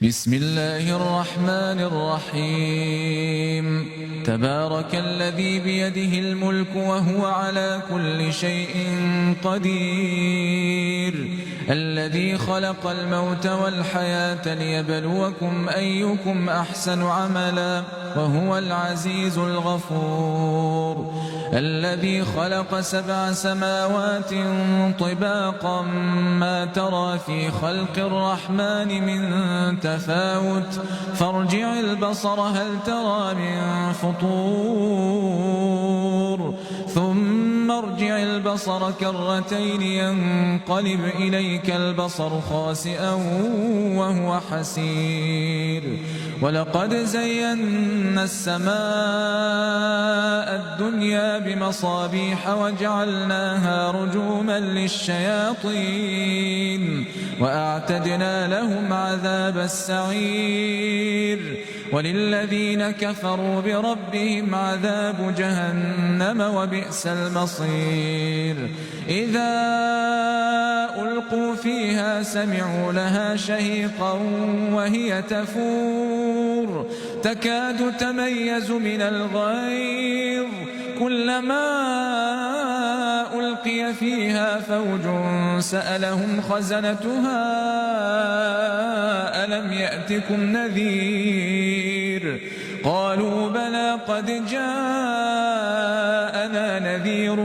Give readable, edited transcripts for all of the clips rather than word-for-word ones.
بسم الله الرحمن الرحيم تبارك الذي بيده الملك وهو على كل شيء قدير الذي خلق الموت والحياة ليبلوكم أيكم أحسن عملا وهو العزيز الغفور الذي خلق 7 سماوات طباقا ما ترى في خلق الرحمن من تفاوت فارجع البصر هل ترى من فطور ثم ارجع البصر كرتين ينقلب إليك البصر خاسئا وهو حسير ولقد زينا السماء الدنيا بمصابيح وجعلناها رجوما للشياطين وأعتدنا لهم عذاب السعير وللذين كفروا بربهم عذاب جهنم وبئس المصير إذا ألقوا فيها سمعوا لها شهيقا وهي تفور تكاد تميز من الغيظ كلما ألقي فيها فوج سألهم خزنتها ألم يأتكم نذير قالوا بلى قد جاءنا نذير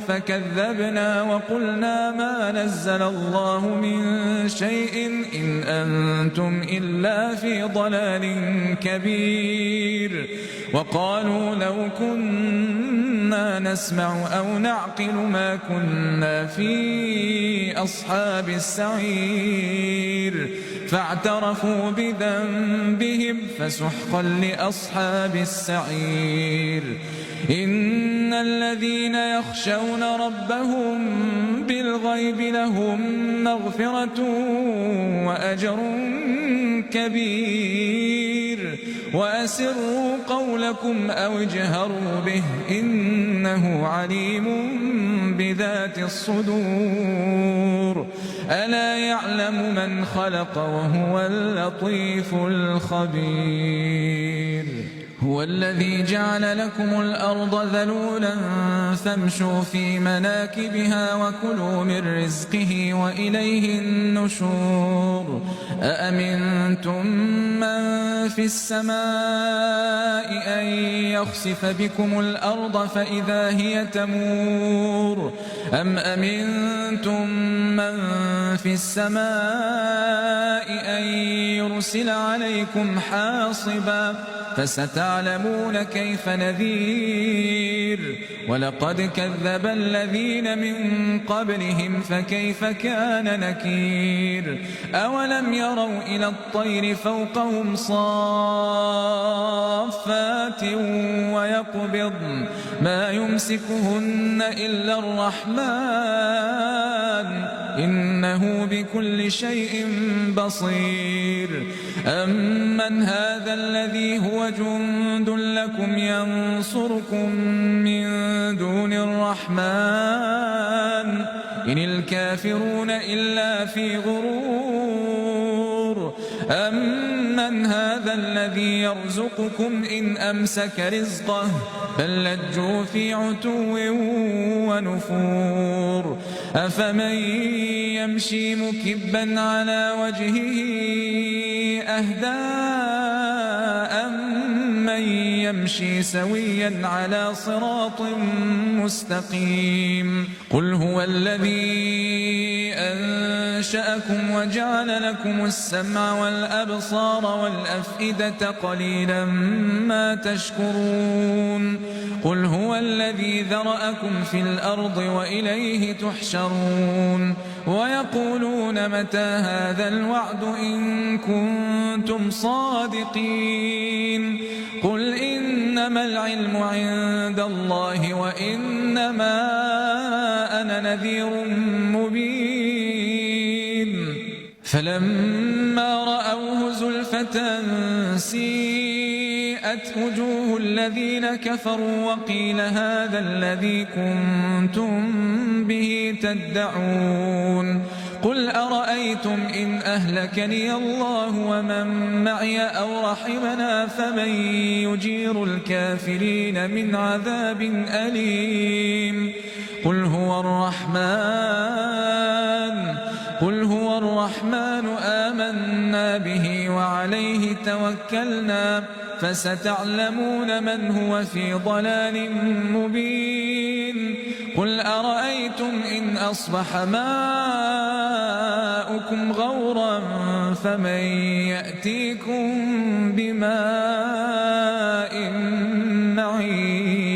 فكذبنا وقلنا ما نزل الله من شيء إن أنتم إلا في ضلال كبير وقالوا لو كنا نسمع أو نعقل ما كنا في أصحاب السعير فاعترفوا بذنبهم فسحقا لأصحاب السعير إن الذين يخشون ربهم بالغيب لهم مغفرة وأجر كبير وأسروا قولكم أو اجهروا به إنه عليم بذات الصدور ألا يعلم من خلق وهو اللطيف الخبير هو الذي جعل لكم الأرض ذلولا فامشوا في مناكبها وكلوا من رزقه وإليه النشور أأمنتم من في السماء أن يخسف بكم الأرض فإذا هي تمور أم أمنتم من في السماء أن يرسل عليكم حاصبا فستعلمون كيف نذير ولقد كذب الذين من قبلهم فكيف كان نكير أولم يروا إلى الطير فوقهم صافات ويقبضن ما يمسكهن إلا الرحمن إنه بكل شيء بصير أمن هذا الذي هو جند لكم ينصركم من دون الرحمن إن الكافرون إلا في غرور أمن هذا الذي يرزقكم إن أمسك رزقه بل لجوا في عتو ونفور أفمن يمشي مكبا على وجهه أهدى أمن يمشي سويا على صراط مستقيم قل هو الذي أنشأكم وجعل لكم السمع والأبصار والأفئدة قليلا ما تشكرون قل هو الذي ذرأكم في الأرض وإليه تحشرون ويقولون متى هذا الوعد إن كنتم صادقين قل إنما العلم عند الله وإنما أنا نذير مبين فلما رأوه زلفة سيئت سيئت وجوه الذين كفروا وقيل هذا الذي كنتم به تدعون قل أرأيتم إن أهلكني الله ومن معي أو رحمنا فمن يجير الكافرين من عذاب أليم قل هو الرحمن آمنا به وعليه توكلنا فستعلمون من هو في ضلال مبين قل أرأيتم إن أصبح ماؤكم غورا فمن يأتيكم بماء معين